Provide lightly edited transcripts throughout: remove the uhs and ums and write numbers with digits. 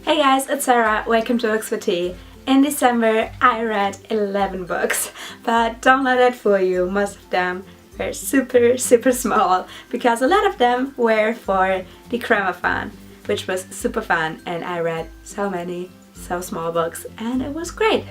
Hey guys, it's Sarah. Welcome to Books for Tea. In December I read 11 books, but don't let it fool you, most of them were super small because a lot of them were for the Cramathon, which was super fun, and I read so many so small books and it was great.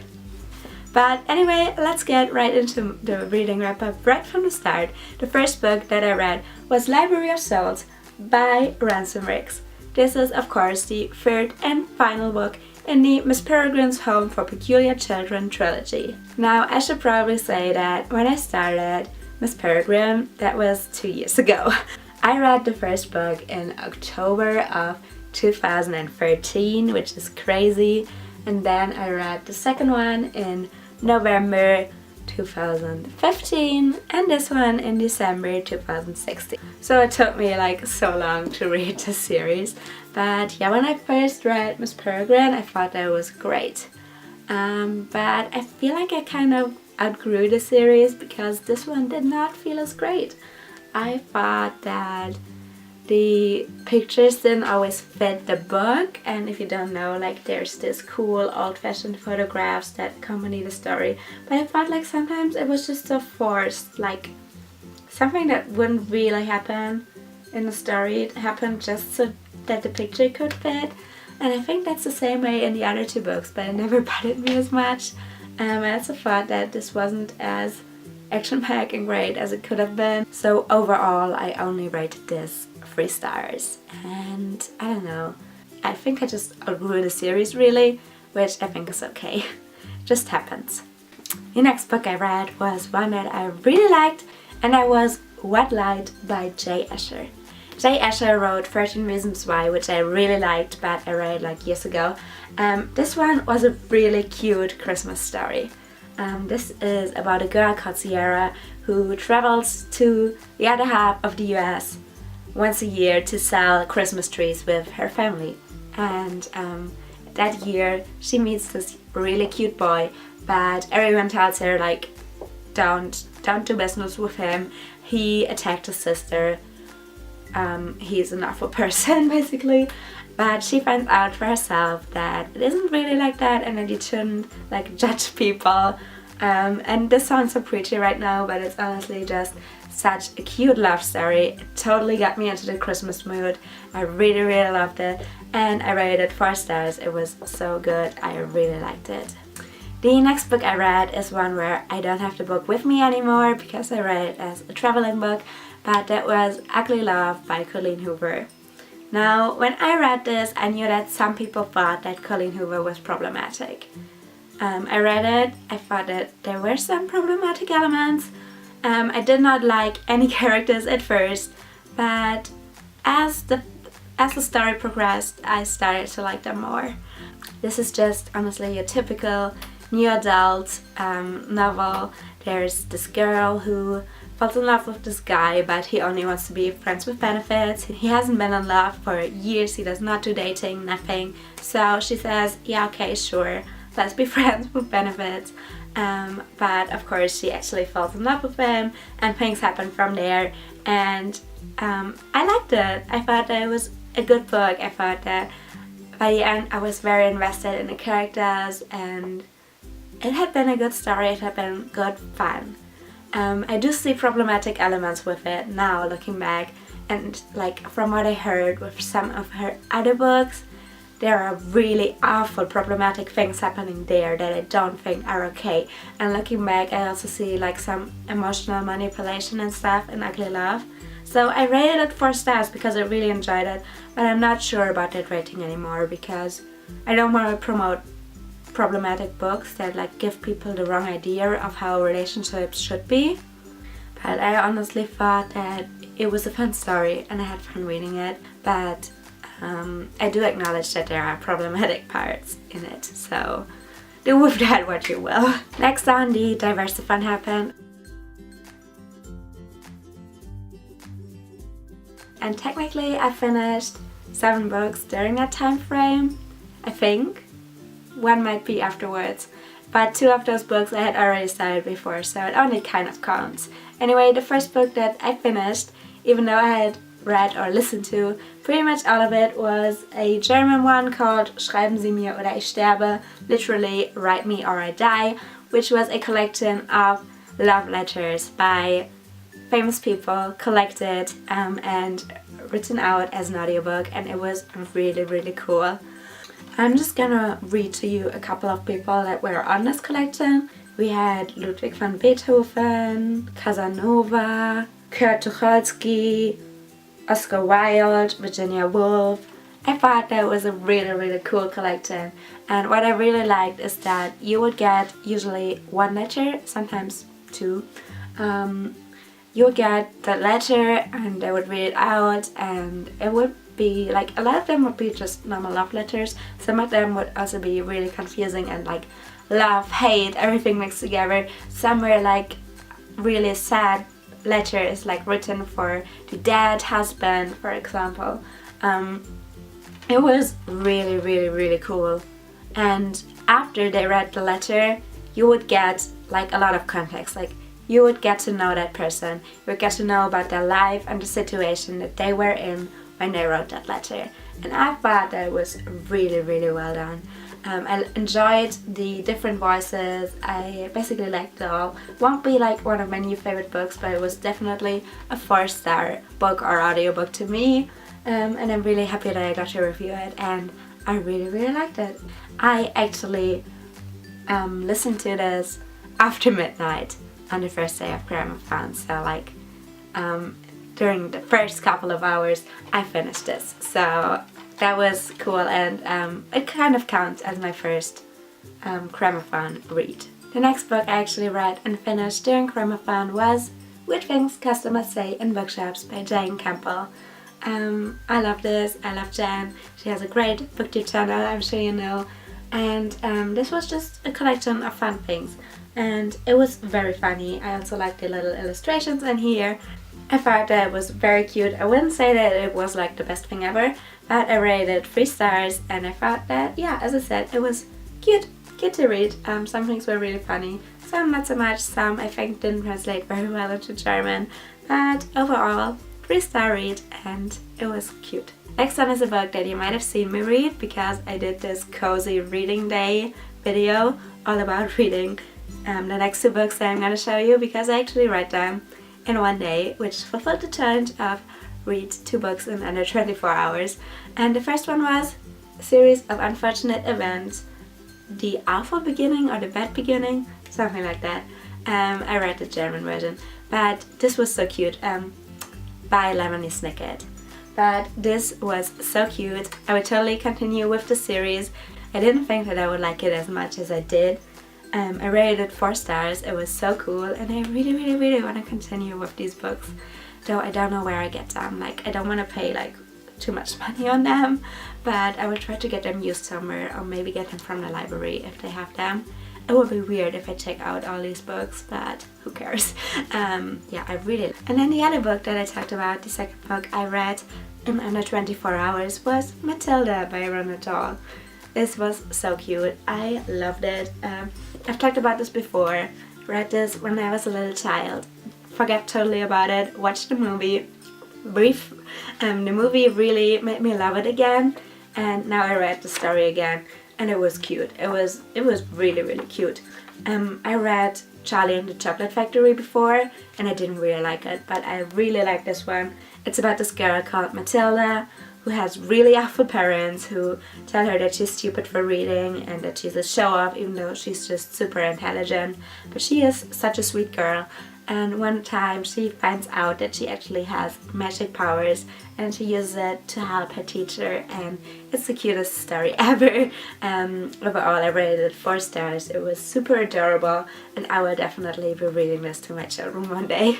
But anyway, let's get right into the reading wrap up right from the start. The first book that I read was Library of Souls by Ransom Riggs. This is of course the third and final book in the Miss Peregrine's Home for Peculiar Children trilogy. Now I should probably say that when I started Miss Peregrine, that was 2 years ago. I read the first book in October of 2013, which is crazy, and then I read the second one in November 2015 and this one in December 2016. So it took me like so long to read the series, but yeah, when I first read Miss Peregrine I thought that was great, but I feel like I kind of outgrew the series because this one did not feel as great. I thought that the pictures didn't always fit the book, and if you don't know, like there's this cool old-fashioned photographs that accompany the story, but I felt like sometimes it was just so forced, like something that wouldn't really happen in the story. It happened just so that the picture could fit, and I think that's the same way in the other two books, but it never bothered me as much. I also thought that this wasn't as action-packed and great as it could have been, so overall I only rated this 3 stars, and I don't know, I think I just outgrew the series really, which I think is okay. It just happens. The next book I read was one that I really liked, and that was What Light by J. Asher. J. Asher wrote 13 Reasons Why, which I really liked, but I read like years ago. This one was a really cute Christmas story. This is about a girl called Sierra who travels to the other half of the US once a year to sell Christmas trees with her family. And that year she meets this really cute boy, but everyone tells her like, don't do business with him. He attacked his sister. He's an awful person basically. But she finds out for herself that it isn't really like that, and that you shouldn't like judge people. And this sounds so preachy right now, but it's honestly just such a cute love story. It totally got me into the Christmas mood. I really loved it, and I rated it 4 stars. It was so good. I really liked it. The next book I read is one where I don't have the book with me anymore because I read it as a traveling book, but that was Ugly Love by Colleen Hoover. Now, when I read this, I knew that some people thought that Colleen Hoover was problematic. I read it, I thought that there were some problematic elements. I did not like any characters at first, but as the story progressed, I started to like them more. This is just honestly a typical new adult novel. There's this girl who falls in love with this guy, but he only wants to be friends with benefits. He hasn't been in love for years, he does not do dating, nothing. So she says, yeah, okay, sure, let's be friends with benefits. But of course she actually falls in love with him and things happen from there, and I liked it. I thought that it was a good book. I thought that by the end I was very invested in the characters, and it had been a good story, it had been good fun. I do see problematic elements with it now looking back, and like from what I heard with some of her other books, there are really awful problematic things happening there that I don't think are okay. And looking back, I also see like some emotional manipulation and stuff in Ugly Love. So I rated it 4 stars because I really enjoyed it, but I'm not sure about that rating anymore because I don't want to promote problematic books that like give people the wrong idea of how relationships should be. But I honestly thought that it was a fun story and I had fun reading it, but I do acknowledge that there are problematic parts in it, so do with that what you will. Next on the Readathon happened, and technically I finished 7 books during that time frame, I think. One might be afterwards, but 2 of those books I had already started before, so it only kind of counts. Anyway, the first book that I finished, even though I had read or listened to. Pretty much all of it was a German one called Schreiben Sie mir oder ich sterbe, literally Write Me or I Die, which was a collection of love letters by famous people collected and written out as an audiobook, and it was really cool. I'm just gonna read to you a couple of people that were on this collection. We had Ludwig van Beethoven, Casanova, Kurt Tucholsky, Oscar Wilde, Virginia Woolf. I thought that was a really cool collection, and what I really liked is that you would get usually one letter, sometimes two. You would get the letter and they would read it out, and it would be like, a lot of them would be just normal love letters. Some of them would also be really confusing and like love, hate, everything mixed together. Some were like really sad letters, like written for the dead husband, for example. It was really cool. And after they read the letter, you would get like a lot of context. Like, you would get to know that person. You would get to know about their life and the situation that they were in when they wrote that letter. And I thought that was really well done. I enjoyed the different voices. I basically liked it all. Won't be like one of my new favorite books, but it was definitely a 4-star book or audiobook to me. And I'm really happy that I got to review it, and I really liked it. I actually listened to this after midnight on the first day of Cramathon, so like during the first couple of hours I finished this, so that was cool, and it kind of counts as my first Cramathon read. The next book I actually read and finished during Cramathon was Weird Things Customers Say in Bookshops by Jane Campbell. I love this, I love Jen. She has a great booktube channel, I'm sure you know, and this was just a collection of fun things, and it was very funny. I also liked the little illustrations in here. I thought that it was very cute. I wouldn't say that it was like the best thing ever, but I rated 3 stars, and I thought that, yeah, as I said, it was cute to read. Some things were really funny, some not so much, some I think didn't translate very well into German, but overall 3-star read, and it was cute. Next one is a book that you might have seen me read, because I did this cozy reading day video all about reading the next 2 books that I'm going to show you, because I actually read them in one day, which fulfilled the challenge of read 2 books in under 24 hours. And the first one was a series of unfortunate events, the awful beginning or the bad beginning, something like that. I read the German version, but this was so cute, by Lemony Snicket. But this was so cute. I would totally continue with the series. I didn't think that I would like it as much as I did. I rated it 4 stars. It was so cool, and I really want to continue with these books, though I don't know where I get them. Like, I don't want to pay like too much money on them, but I will try to get them used somewhere, or maybe get them from the library if they have them. It would be weird if I check out all these books, but who cares. Yeah, I really. And then the other book that I talked about, the second book I read in under 24 hours, was Matilda by Readathon. This was so cute. I loved it. I've talked about this before. Read this when I was a little child. Forget totally about it. Watched the movie. Brief. The movie really made me love it again. And now I read the story again, and it was cute. It was really cute. I read Charlie and the Chocolate Factory before, and I didn't really like it, but I really like this one. It's about this girl called Matilda, who has really awful parents who tell her that she's stupid for reading and that she's a show-off, even though she's just super intelligent. But she is such a sweet girl, and one time she finds out that she actually has magic powers, and she uses it to help her teacher, and it's the cutest story ever. Overall I rated it 4 stars. It was super adorable, and I will definitely be reading this to my children one day.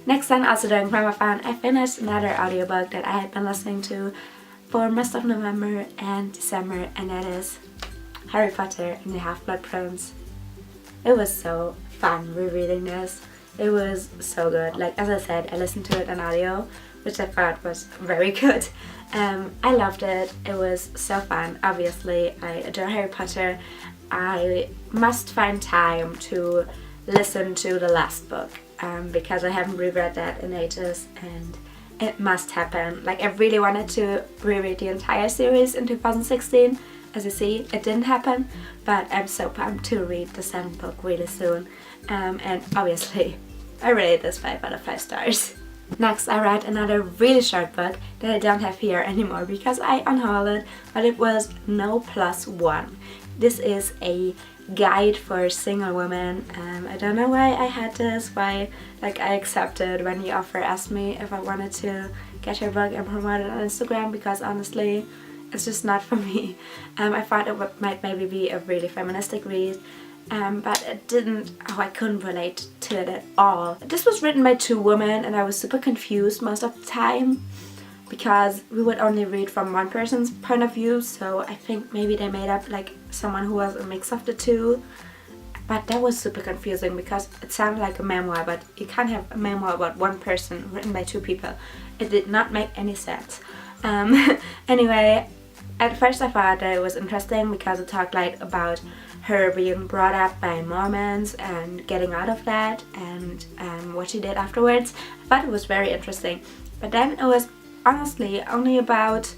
Next time, also during Cramathon, I finished another audiobook that I had been listening to for most of November and December, and that is Harry Potter and the Half-Blood Prince. It was so fun rereading this. It was so good. Like, as I said, I listened to it on audio, which I thought was very good. I loved it. It was so fun. Obviously, I adore Harry Potter. I must find time to listen to the last book, because I haven't reread that in ages, and it must happen. Like, I really wanted to reread the entire series in 2016. As you see, it didn't happen, but I'm so pumped to read the 7th book really soon. And obviously, I rated this 5 out of 5 stars. Next, I read another really short book that I don't have here anymore because I unhauled it, but it was No Plus One. This is a guide for single women. I don't know why I had this, why like I accepted when the author asked me if I wanted to get her book and promote it on Instagram, because honestly, it's just not for me. I thought it might maybe be a really feministic read, but it didn't, I couldn't relate to it at all. This was written by 2 women and I was super confused most of the time because we would only read from one person's point of view, so I think maybe they made up like someone who was a mix of the 2. But that was super confusing because it sounded like a memoir, but you can't have a memoir about one person written by 2 people. It did not make any sense. Anyway, at first I thought that it was interesting because it talked like about her being brought up by Mormons and getting out of that, and what she did afterwards. I thought it was very interesting. But then it was honestly only about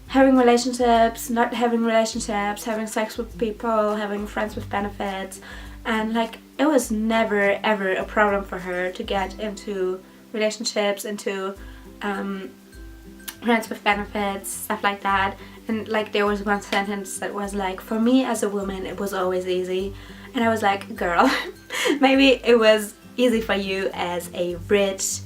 having relationships, not having relationships, having sex with people, having friends with benefits, and like it was never ever a problem for her to get into relationships, into friends with benefits, stuff like that. And like there was one sentence that was like, for me as a woman it was always easy, and I was like, girl, maybe it was easy for you as a rich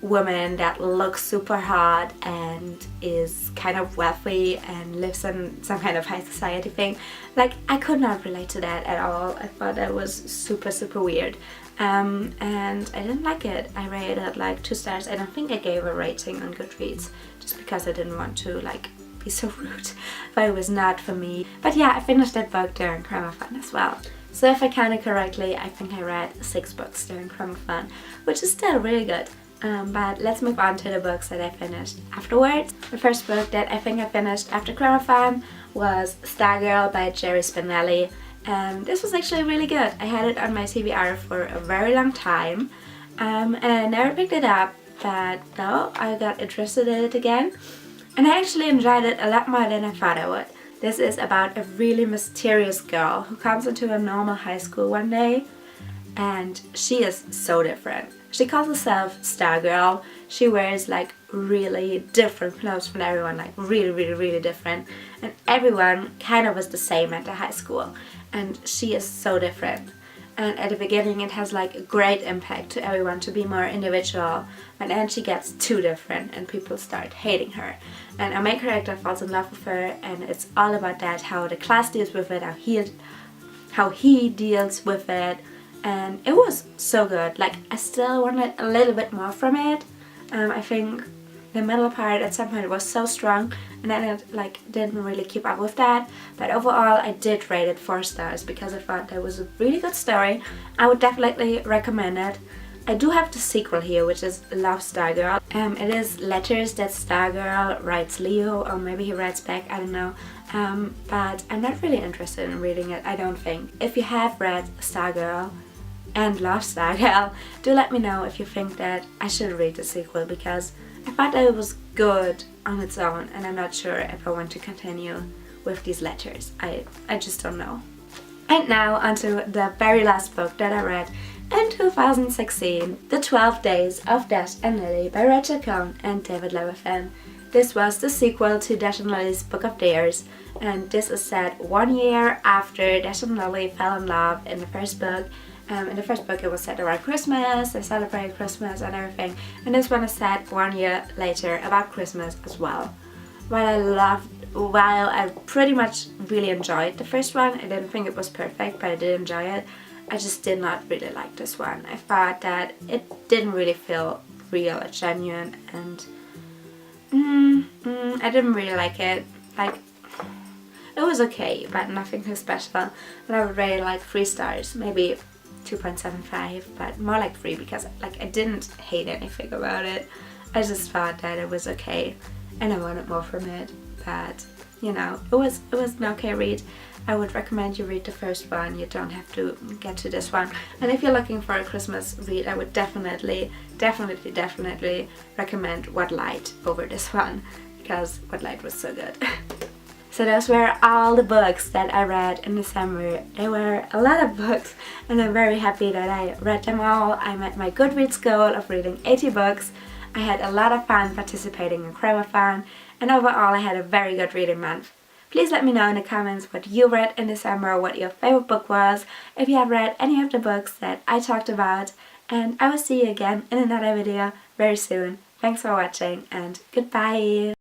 woman that looks super hot and is kind of wealthy and lives in some kind of high society thing. Like, I could not relate to that at all. I thought that was super weird, and I didn't like it. I rated it like 2 stars. I don't think I gave a rating on Goodreads just because I didn't want to like be so rude, but it was not for me. But yeah, I finished that book during Cramathon as well. So if I counted correctly, I think I read 6 books during Cramathon, which is still really good. But let's move on to the books that I finished afterwards. The first book that I think I finished after Cramathon was Stargirl by Jerry Spinelli, and this was actually really good. I had it on my TBR for a very long time, and I never picked it up, but now I got interested in it again, and I actually enjoyed it a lot more than I thought I would. This is about a really mysterious girl who comes into a normal high school one day, and she is so different. She calls herself Stargirl. She wears like really different clothes from everyone, like really different. And everyone kind of is the same at the high school. And she is so different. And at the beginning it has like a great impact to everyone to be more individual. But then she gets too different and people start hating her. And our main character falls in love with her, and it's all about that, how the class deals with it, how he deals with it. And it was so good. Like, I still wanted a little bit more from it. I think the middle part at some point was so strong, and then it like didn't really keep up with that. But overall I did rate it 4 stars because I thought that was a really good story. I would definitely recommend it. I do have the sequel here, which is Love Stargirl. It is letters that Stargirl writes Leo, or maybe he writes back, I don't know. But I'm not really interested in reading it, I don't think. If you have read Stargirl and Love Stargirl, do let me know if you think that I should read the sequel, because I thought that it was good on its own, and I'm not sure if I want to continue with these letters. I just don't know. And now onto the very last book that I read in 2016, The 12 Days of Dash and Lily by Readathon and David Lewithan. This was the sequel to Dash and Lily's Book of Dares, and this is set 1 year after Dash and Lily fell in love in the first book. In the first book it was set around Christmas, they celebrated Christmas and everything, and this one is set 1 year later about Christmas as well. While I pretty much really enjoyed the first one, I didn't think it was perfect, but I did enjoy it. I just did not really like this one. I thought that it didn't really feel real or genuine, and I didn't really like it. Like, it was okay, but nothing too special. And I would rate it like 3 stars, maybe 2.75, but more like 3, because like I didn't hate anything about it. I just thought that it was okay and I wanted more from it, but you know, it was an okay read. I would recommend you read the first one. You don't have to get to this one. And if you're looking for a Christmas read, I would definitely recommend What Light over this one, because What Light was so good. So those were all the books that I read in December. There were a lot of books, and I'm very happy that I read them all. I met my Goodreads goal of reading 80 books. I had a lot of fun participating in Cramathon, and overall I had a very good reading month. Please let me know in the comments what you read in December, what your favorite book was, if you have read any of the books that I talked about, and I will see you again in another video very soon. Thanks for watching, and goodbye!